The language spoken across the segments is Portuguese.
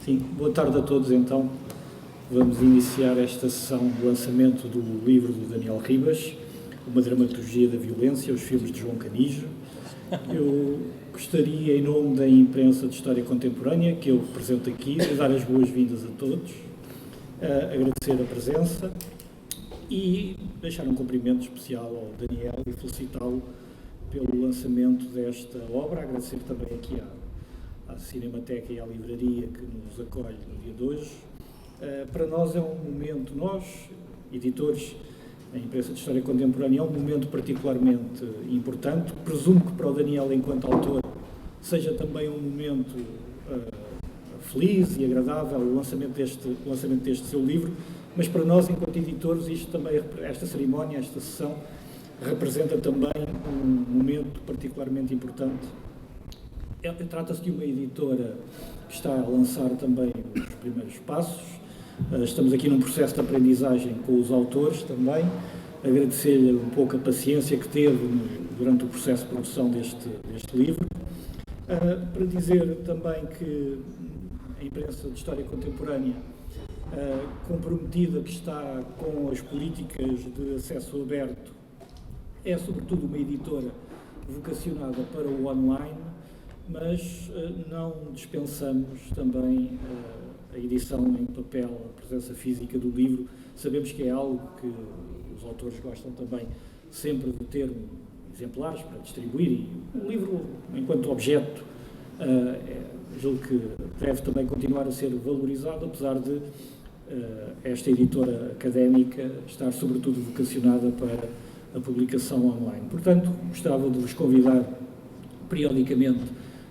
Sim, boa tarde a todos. Então, vamos iniciar esta sessão de lançamento do livro do Daniel Ribas, Uma Dramaturgia da Violência, os filmes de João Canijo. Eu gostaria, em nome da imprensa de História Contemporânea, que eu represento aqui, de dar as boas-vindas a todos, agradecer a presença e deixar um cumprimento especial ao Daniel e felicitá-lo pelo lançamento desta obra, agradecer também aqui à Cinemateca e à Livraria que nos acolhe no dia de hoje. Para nós é um momento, nós, editores, a imprensa de História Contemporânea, é um momento particularmente importante. Presumo que para o Daniel, enquanto autor, seja também um momento feliz e agradável o lançamento deste seu livro, mas para nós, enquanto editores, isto também, esta cerimónia, esta sessão, representa também um momento particularmente importante. Trata-se de uma editora que está a lançar também os primeiros passos. Estamos aqui num processo de aprendizagem com os autores também. Agradecer-lhe um pouco a paciência que teve durante o processo de produção deste livro. Para dizer também que a imprensa de História Contemporânea, comprometida que está com as políticas de acesso aberto, é sobretudo uma editora vocacionada para o online, mas não dispensamos também a edição em papel, a presença física do livro. Sabemos que é algo que os autores gostam também sempre de ter exemplares para distribuir, e o livro, enquanto objeto, julgo que deve também continuar a ser valorizado, apesar de esta editora académica estar sobretudo vocacionada para a publicação online. Portanto, gostava de vos convidar periodicamente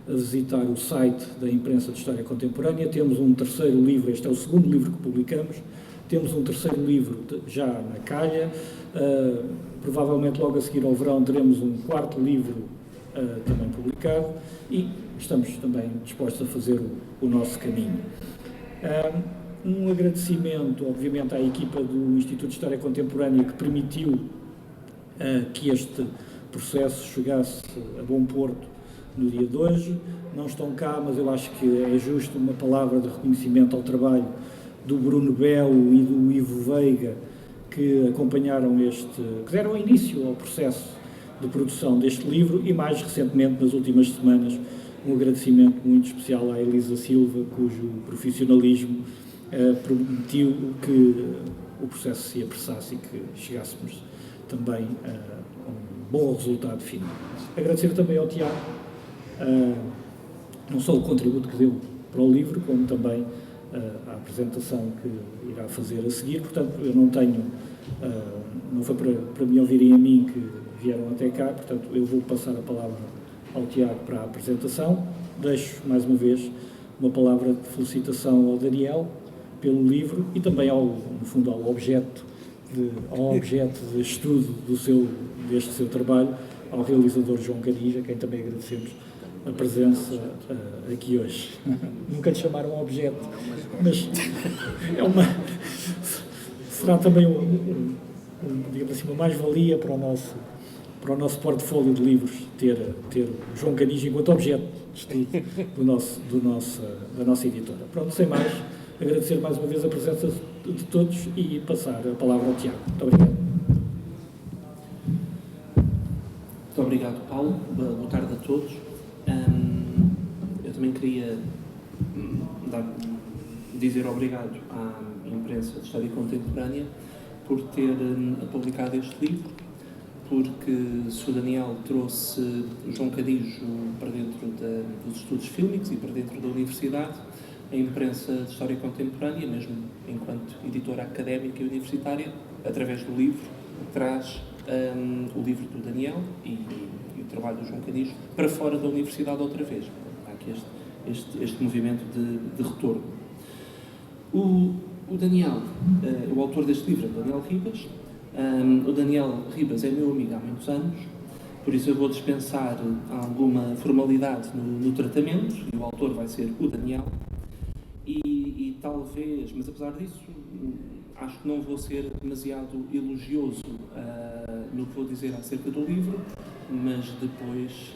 a visitar o site da imprensa de História Contemporânea. Temos um terceiro livro, este é o segundo livro que publicamos, temos um terceiro livro já na calha, provavelmente logo a seguir ao verão teremos um quarto livro também publicado, e estamos também dispostos a fazer o nosso caminho. Um agradecimento, obviamente, à equipa do Instituto de História Contemporânea que permitiu que este processo chegasse a bom porto no dia de hoje. Não estão cá, mas eu acho que é justo uma palavra de reconhecimento ao trabalho do Bruno Belo e do Ivo Veiga, que acompanharam que deram início ao processo de produção deste livro, e mais recentemente, nas últimas semanas, um agradecimento muito especial à Elisa Silva, cujo profissionalismo permitiu que o processo se apressasse e que chegássemos também a um bom resultado final. Agradecer também ao Tiago, não só o contributo que deu para o livro, como também a apresentação que irá fazer a seguir. Portanto, eu não foi para me ouvirem a mim que vieram até cá, portanto, eu vou passar a palavra ao Tiago para a apresentação. Deixo, mais uma vez, uma palavra de felicitação ao Daniel pelo livro e também, no fundo, ao objeto de estudo deste seu trabalho, ao realizador João Canijo, a quem também agradecemos a presença aqui hoje. Nunca lhe chamaram objeto, mas será também digamos assim, uma mais-valia para o nosso portfólio de livros ter o João Canijo enquanto objeto de estudo da nossa editora. Pronto, sem mais, agradecer mais uma vez a presença de todos e passar a palavra ao Tiago. Muito obrigado. Muito obrigado, Paulo. Boa tarde a todos. Eu também queria dizer obrigado à imprensa de História Contemporânea por ter publicado este livro, porque se o Daniel trouxe o João Canijo para dentro dos estudos fílmicos e para dentro da universidade, a imprensa de História Contemporânea, mesmo enquanto editora académica e universitária, através do livro, traz o livro do Daniel e o trabalho do João Canijo para fora da universidade outra vez. Há aqui este movimento de retorno. O Daniel, o autor deste livro é Daniel Ribas. O Daniel Ribas é meu amigo há muitos anos, por isso eu vou dispensar alguma formalidade no tratamento, e o autor vai ser o Daniel. E talvez, mas apesar disso, acho que não vou ser demasiado elogioso no que vou dizer acerca do livro, mas depois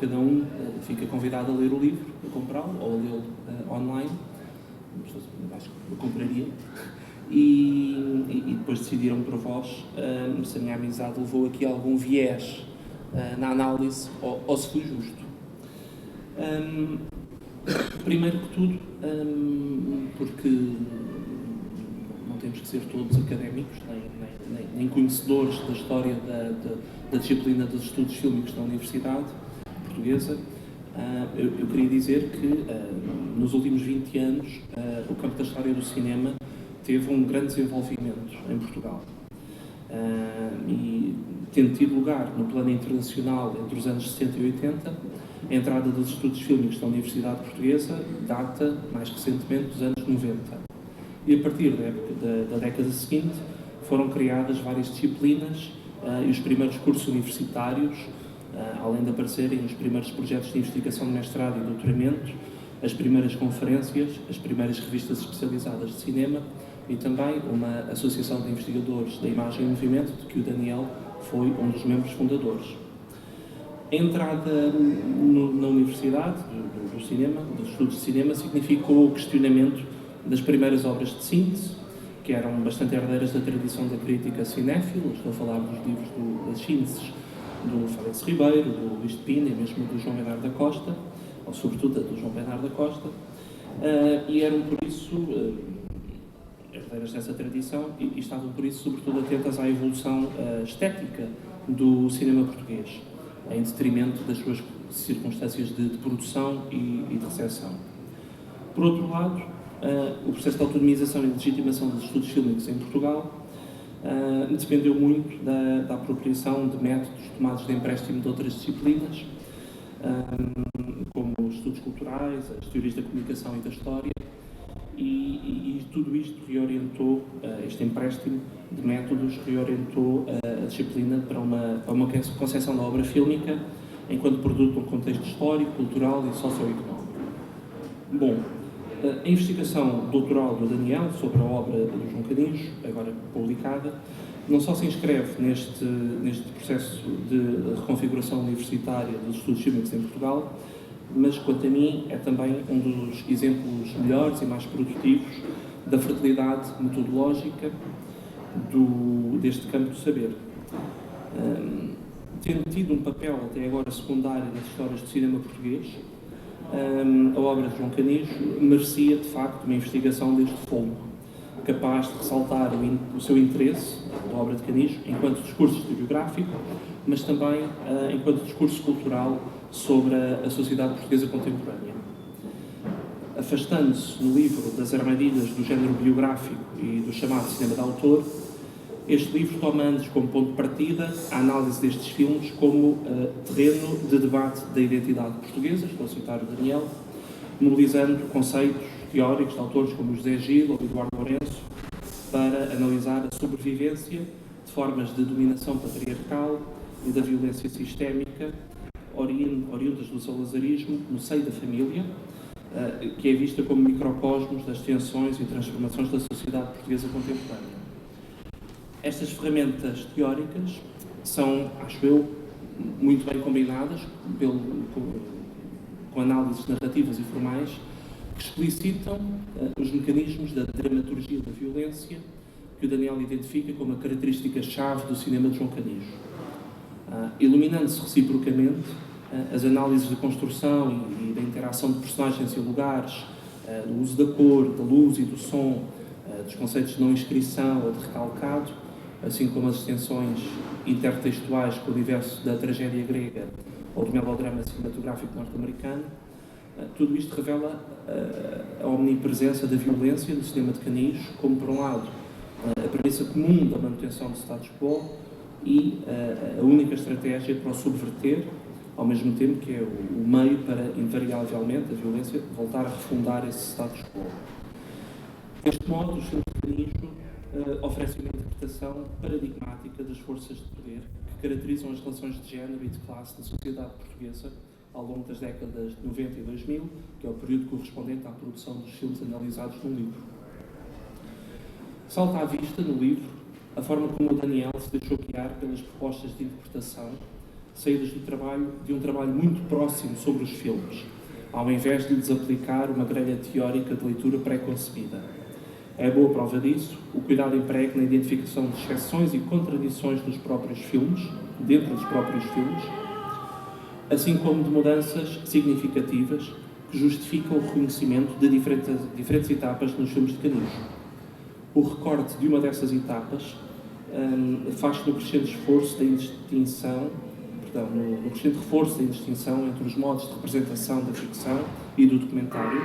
cada um fica convidado a ler o livro, a comprá-lo ou a lê-lo online. Acho que eu compraria. E depois decidiram para vós se a minha amizade levou aqui algum viés na análise ou se foi justo. Primeiro que tudo, porque não temos que ser todos académicos, nem conhecedores da história da disciplina dos estudos fílmicos da Universidade Portuguesa. Eu queria dizer que nos últimos 20 anos o campo da história do cinema teve um grande desenvolvimento em Portugal. E tendo tido lugar no plano internacional entre os anos 60 e 80, a entrada dos estudos fílmicos da Universidade Portuguesa data, mais recentemente, dos anos 90. E a partir da década seguinte foram criadas várias disciplinas e os primeiros cursos universitários, além de aparecerem os primeiros projetos de investigação de mestrado e doutoramento, as primeiras conferências, as primeiras revistas especializadas de cinema e também uma associação de investigadores da imagem e movimento, de que o Daniel foi um dos membros fundadores. A entrada na Universidade do cinema, dos estudos de cinema, significou o questionamento das primeiras obras de síntese, que eram bastante herdeiras da tradição da crítica cinéfila. Estou a falar dos livros das sínteses do Félix Ribeiro, do Luís de Pina e mesmo do João Bernardo da Costa, ou sobretudo do João Bernardo da Costa, e eram por isso herdeiras dessa tradição e estavam por isso sobretudo atentas à evolução estética do cinema português, em detrimento das suas circunstâncias de produção e de recepção. Por outro lado, o processo de autonomização e legitimação dos estudos fílmicos em Portugal dependeu muito da apropriação de métodos tomados de empréstimo de outras disciplinas, como os estudos culturais, as teorias da comunicação e da história, e tudo isto reorientou, este empréstimo de métodos reorientou a disciplina para uma concepção da obra fílmica enquanto produto de um contexto histórico, cultural e socioeconómico. Bom, a investigação doutoral do Daniel sobre a obra do João Canijo, agora publicada, não só se inscreve neste processo de reconfiguração universitária dos estudos fílmicos em Portugal, mas, quanto a mim, é também um dos exemplos melhores e mais produtivos da fertilidade metodológica deste campo do saber. Tendo tido um papel até agora secundário nas histórias do cinema português, a obra de João Canijo merecia, de facto, uma investigação deste fogo, capaz de ressaltar o seu interesse da obra de Canijo enquanto discurso historiográfico, mas também enquanto discurso cultural sobre a sociedade portuguesa contemporânea. Afastando-se no livro das armadilhas do género biográfico e do chamado cinema de autor, este livro toma antes como ponto de partida a análise destes filmes como terreno de debate da identidade portuguesa, estou a citar o Daniel, mobilizando conceitos teóricos de autores como José Gil ou Eduardo Lourenço para analisar a sobrevivência de formas de dominação patriarcal e da violência sistémica oriundas do salazarismo no seio da família, que é vista como microcosmos das tensões e transformações da sociedade portuguesa contemporânea. Estas ferramentas teóricas são, acho eu, muito bem combinadas com análises narrativas e formais que explicitam os mecanismos da dramaturgia da violência que o Daniel identifica como a característica-chave do cinema de João Canijo. Iluminando-se reciprocamente as análises de construção e da interação de personagens e lugares, do uso da cor, da luz e do som, dos conceitos de não inscrição ou de recalcado, assim como as tensões intertextuais com o universo da tragédia grega ou do melodrama cinematográfico norte-americano, tudo isto revela a omnipresença da violência no cinema de Canijo, como, por um lado, a premissa comum da manutenção do status quo e a única estratégia para o subverter, ao mesmo tempo que é o meio para, invariavelmente, a violência voltar a refundar esse status quo. Deste modo, os filmes de Canijo oferecem uma interpretação paradigmática das forças de poder que caracterizam as relações de género e de classe na sociedade portuguesa ao longo das décadas de 90 e 2000, que é o período correspondente à produção dos filmes analisados no livro. Salta à vista, no livro, a forma como o Daniel se deixou guiar pelas propostas de interpretação saídas de um trabalho muito próximo sobre os filmes, ao invés de lhes aplicar uma grelha teórica de leitura pré-concebida. É boa prova disso o cuidado emprego na identificação de exceções e contradições nos próprios filmes, dentro dos próprios filmes, assim como de mudanças significativas que justificam o reconhecimento de diferentes etapas nos filmes de Canijo. O recorte de uma dessas etapas faz-se no crescente reforço da indistinção entre os modos de representação da ficção e do documentário,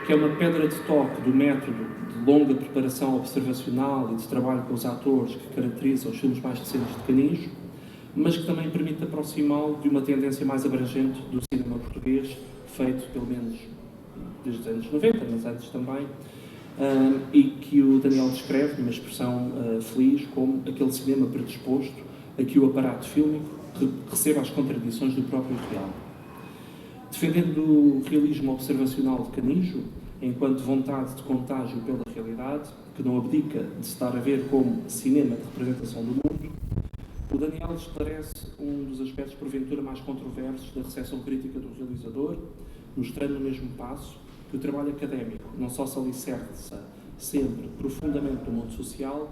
que é uma pedra de toque do método de longa preparação observacional e de trabalho com os atores que caracteriza os filmes mais recentes de Canijo, mas que também permite aproximá-lo de uma tendência mais abrangente do cinema português, feito pelo menos desde os anos 90, mas antes também, e que o Daniel descreve, numa expressão feliz, como aquele cinema predisposto a que o aparato fílmico receba as contradições do próprio real. Defendendo o realismo observacional de Canijo, enquanto vontade de contágio pela realidade, que não abdica de se dar a ver como cinema de representação do mundo, o Daniel esclarece um dos aspectos porventura mais controversos da recepção crítica do realizador, mostrando no mesmo passo que o trabalho académico não só se alicerça sempre profundamente no mundo social,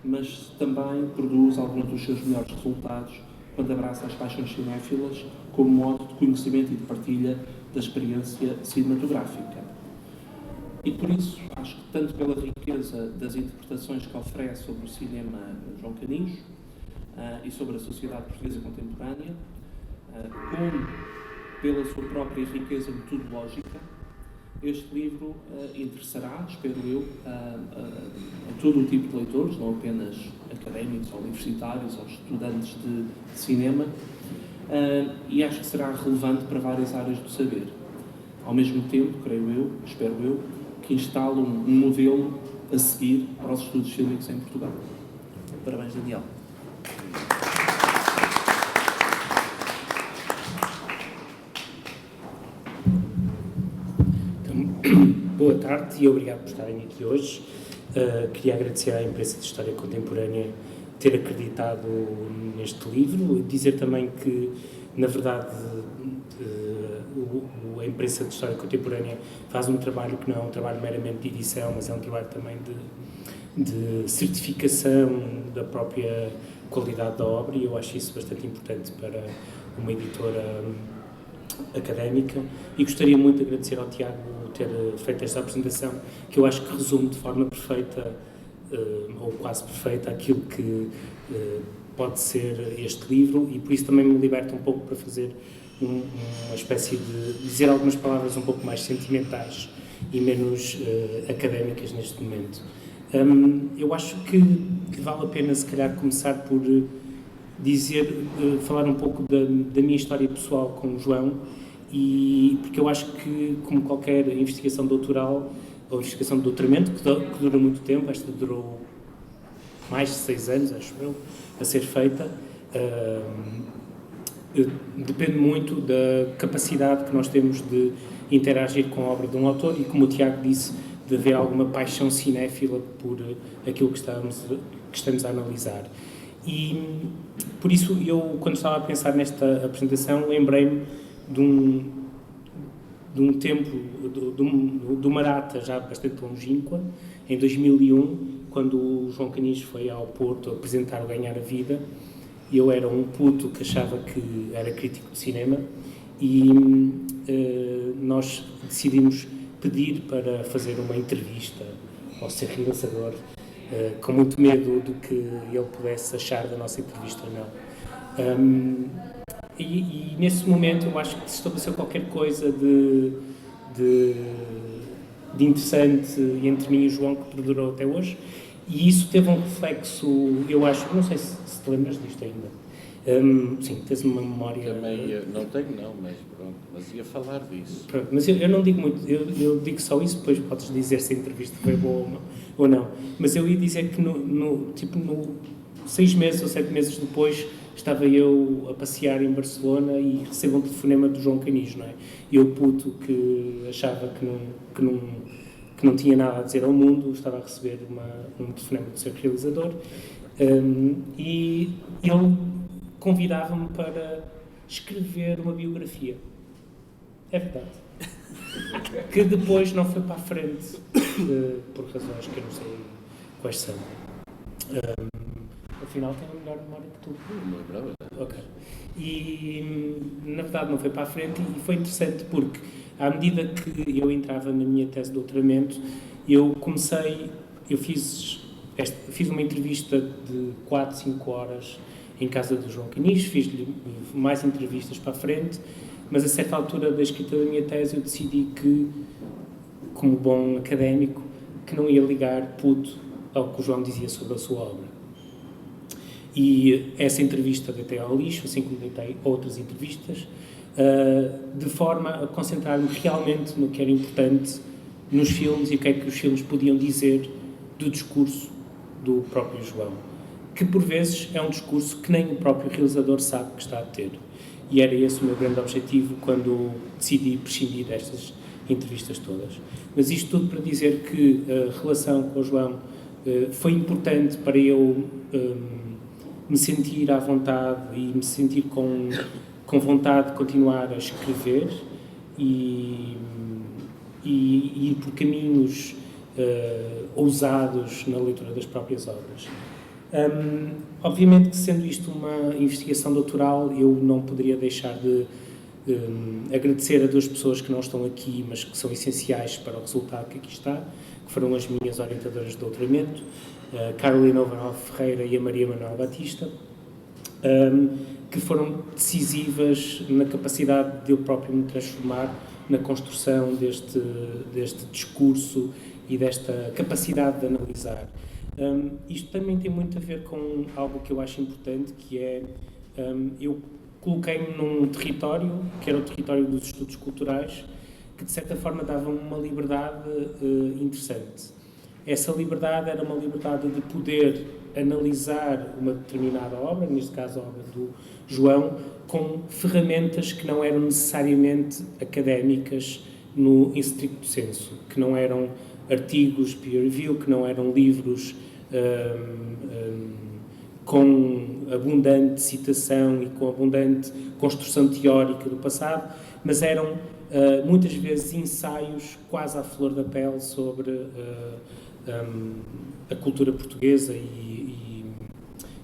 mas também produz alguns dos seus melhores resultados quando abraça as paixões cinéfilas como modo de conhecimento e de partilha da experiência cinematográfica. E por isso, acho que tanto pela riqueza das interpretações que oferece sobre o cinema João Canijo e sobre a sociedade portuguesa contemporânea, como pela sua própria riqueza metodológica, este livro interessará, espero eu, a todo o tipo de leitores, não apenas académicos ou universitários ou estudantes de cinema, e acho que será relevante para várias áreas do saber. Ao mesmo tempo, creio eu, espero eu, que instala um modelo a seguir para os estudos fílmicos em Portugal. Parabéns, Daniel. Boa tarde e obrigado por estarem aqui hoje. Queria agradecer à imprensa de História Contemporânea ter acreditado neste livro. Dizer também que, na verdade, a imprensa de História Contemporânea faz um trabalho que não é um trabalho meramente de edição, mas é um trabalho também de certificação da própria qualidade da obra, e eu acho isso bastante importante para uma editora académica, e gostaria muito de agradecer ao Tiago ter feito esta apresentação, que eu acho que resume de forma perfeita, ou quase perfeita, aquilo que pode ser este livro, e por isso também me liberta um pouco para fazer uma espécie de dizer algumas palavras um pouco mais sentimentais e menos académicas neste momento. Eu acho que vale a pena, se calhar, começar por falar um pouco da minha história pessoal com o João, porque eu acho que, como qualquer investigação doutoral ou investigação de doutoramento, que dura muito tempo, esta durou mais de 6 anos, acho eu, a ser feita, depende muito da capacidade que nós temos de interagir com a obra de um autor e, como o Tiago disse, de haver alguma paixão cinéfila por aquilo que estamos a analisar. E, por isso, eu, quando estava a pensar nesta apresentação, lembrei-me de um tempo, de uma data já bastante longínqua, em 2001, quando o João Canijo foi ao Porto apresentar o Ganhar a Vida. Eu era um puto que achava que era crítico de cinema, e nós decidimos pedir para fazer uma entrevista ao seu realizador, com muito medo do que ele pudesse achar da nossa entrevista ou não. E nesse momento eu acho que se estabeleceu qualquer coisa de interessante entre mim e o João, que perdurou até hoje, e isso teve um reflexo, eu acho, não sei se te lembras disto ainda. Sim, tens uma memória... Também, não tenho não, mas pronto, mas ia falar disso. Pronto, mas eu não digo muito, eu digo só isso, depois podes dizer se a entrevista foi boa ou não. Mas eu ia dizer que no 6 meses ou 7 meses depois estava eu a passear em Barcelona e recebo um telefonema do João Canijo, não é? Eu, puto, que achava que que não tinha nada a dizer ao mundo, estava a receber um telefonema do seu realizador, e ele convidava-me para escrever uma biografia. É verdade. Que depois não foi para a frente, por razões que eu não sei quais são. Afinal, tenho a melhor memória que tu. Não é verdade? Ok. E, na verdade, não foi para a frente, e foi interessante porque, à medida que eu entrava na minha tese de doutoramento, eu fiz uma entrevista de 4, 5 horas em casa do João Canijo, fiz-lhe mais entrevistas para a frente, mas a certa altura da escrita da minha tese eu decidi que, como bom académico, que não ia ligar puto ao que o João dizia sobre a sua obra. E essa entrevista deitei ao lixo, assim como deitei outras entrevistas, de forma a concentrar-me realmente no que era importante nos filmes e o que é que os filmes podiam dizer do discurso do próprio João, que por vezes é um discurso que nem o próprio realizador sabe que está a ter. E era esse o meu grande objetivo quando decidi prescindir destas entrevistas todas. Mas isto tudo para dizer que a relação com o João foi importante para eu me sentir à vontade e me sentir com vontade de continuar a escrever e ir por caminhos ousados na leitura das próprias obras. Obviamente que, sendo isto uma investigação doutoral, eu não poderia deixar de agradecer a 2 pessoas que não estão aqui, mas que são essenciais para o resultado que aqui está, que foram as minhas orientadoras de doutoramento, a Carolina Overal Ferreira e a Maria Manuel Batista, que foram decisivas na capacidade de eu próprio me transformar na construção deste discurso e desta capacidade de analisar. Isto também tem muito a ver com algo que eu acho importante, que é, eu coloquei-me num território, que era o território dos estudos culturais, que de certa forma dava uma liberdade interessante. Essa liberdade era uma liberdade de poder analisar uma determinada obra, neste caso a obra do João, com ferramentas que não eram necessariamente académicas no estricto senso, que não eram artigos peer review, que não eram livros com abundante citação e com abundante construção teórica do passado, mas eram muitas vezes ensaios quase à flor da pele sobre a cultura portuguesa e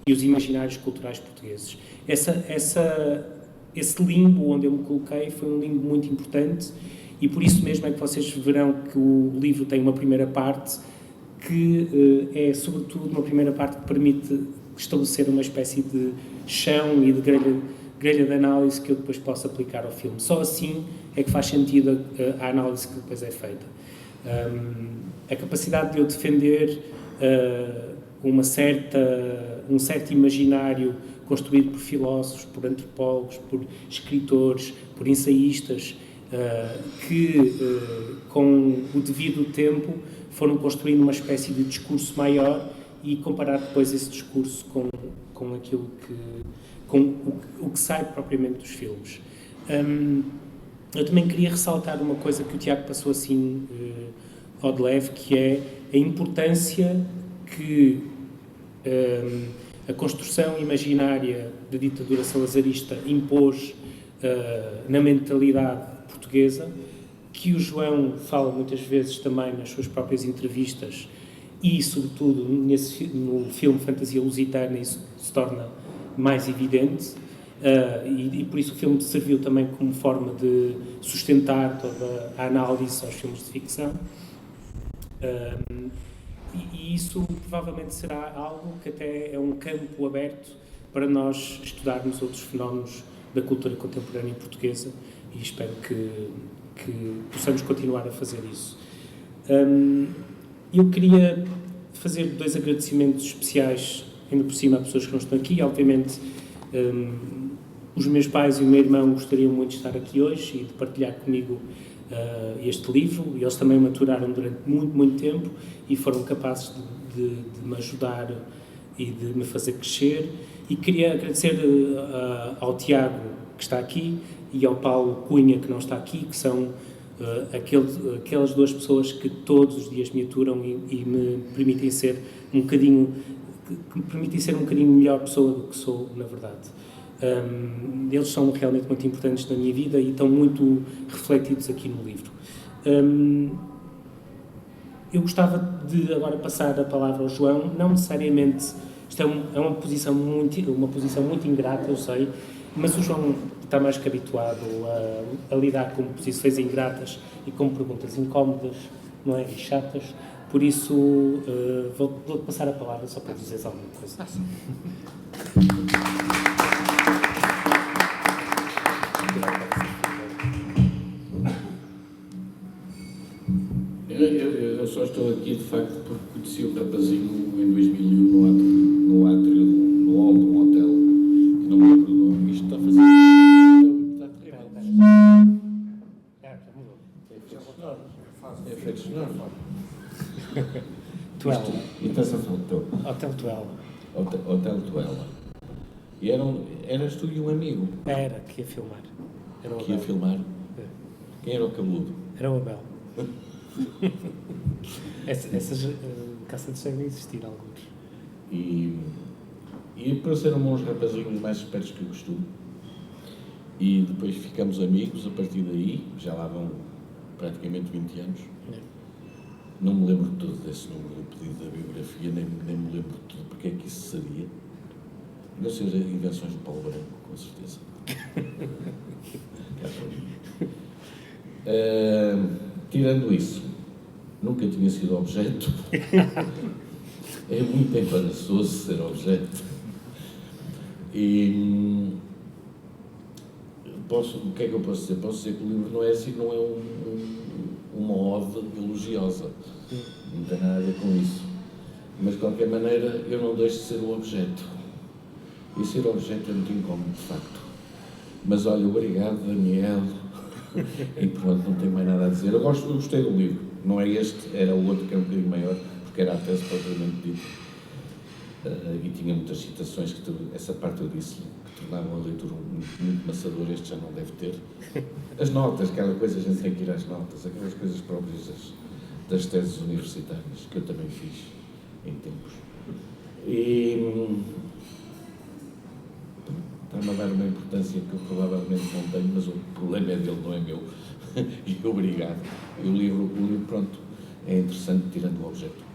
os imaginários culturais portugueses. Esse limbo onde eu me coloquei foi um limbo muito importante, e por isso mesmo é que vocês verão que o livro tem uma primeira parte que é, sobretudo, uma primeira parte que permite estabelecer uma espécie de chão e de grelha de análise que eu depois posso aplicar ao filme. Só assim é que faz sentido a análise que depois é feita. A capacidade de eu defender um certo imaginário construído por filósofos, por antropólogos, por escritores, por ensaístas, que com o devido tempo foram construindo uma espécie de discurso maior, e comparar depois esse discurso com aquilo com o que sai propriamente dos filmes. Eu também queria ressaltar uma coisa que o Tiago passou assim ao de leve, que é a importância que a construção imaginária da ditadura salazarista impôs na mentalidade portuguesa, que o João fala muitas vezes também nas suas próprias entrevistas e, sobretudo, no filme Fantasia Lusitana, isso se torna mais evidente, e por isso o filme serviu também como forma de sustentar toda a análise aos filmes de ficção. E isso provavelmente será algo que até é um campo aberto para nós estudarmos outros fenómenos da cultura contemporânea portuguesa, e espero que possamos continuar a fazer isso. Eu queria fazer 2 agradecimentos especiais, ainda por cima, a pessoas que não estão aqui. Obviamente, os meus pais e o meu irmão gostariam muito de estar aqui hoje e de partilhar comigo este livro, e eles também maturaram durante muito, muito tempo e foram capazes de me ajudar e de me fazer crescer. E queria agradecer ao Tiago, que está aqui, e ao Paulo Cunha, que não está aqui, que são aquelas duas pessoas que todos os dias me aturam e me permitem ser um bocadinho melhor pessoa do que sou, na verdade. Eles são realmente muito importantes na minha vida e estão muito refletidos aqui no livro. Eu gostava de agora passar a palavra ao João, não necessariamente, isto é uma posição muito ingrata, eu sei, mas o João está mais que habituado a lidar com posições ingratas e com perguntas incómodas, não é? E chatas, por isso vou-te passar a palavra só para dizeres alguma coisa. Eu só estou aqui, de facto, porque conheci o rapazinho em 2001 no átrio, no hall de um hotel, que não me lembro do nome. Isto está a fazer... Está terrível. É efeitos sonoros. Tuela. E está-se a falar. Hotel Tuela. Hotel Tuela. E eras tu e um amigo Era, que ia filmar. Era o que ia Abel. filmar. Quem era o cabeludo? Era o Abel. Essas caçadas devem existir, alguns. E pareceram-me uns rapazinhos mais espertos que eu costumo. E depois ficamos amigos a partir daí, já lá vão praticamente 20 anos. Não me lembro de todo desse número do pedido da biografia, nem me lembro de tudo porque é que isso seria. Não ser invenções do Paulo Branco, com certeza. Tirando isso, nunca tinha sido objeto. É muito embaraçoso ser objeto. E o que é que eu posso dizer? Posso dizer que o livro não é assim, não é uma ode elogiosa. Não tem nada a ver com isso. Mas, de qualquer maneira, eu não deixo de ser o objeto. E ser objeto é muito incómodo, de facto. Mas, olha, obrigado, Daniel. E pronto, não tenho mais nada a dizer. Eu gostei do livro. Não é este, era o outro que era um bocadinho maior, porque era a tese propriamente dita. E tinha muitas citações, essa parte eu disse que tornavam a leitura muito maçadora. Este já não deve ter. As notas, aquela coisa, a gente tem que ir às notas, aquelas coisas próprias das teses universitárias, que eu também fiz em tempos. E está-me a dar uma importância que eu provavelmente não tenho, mas o problema é dele, não é meu. E obrigado. E o livro, pronto, é interessante, tirando o objeto.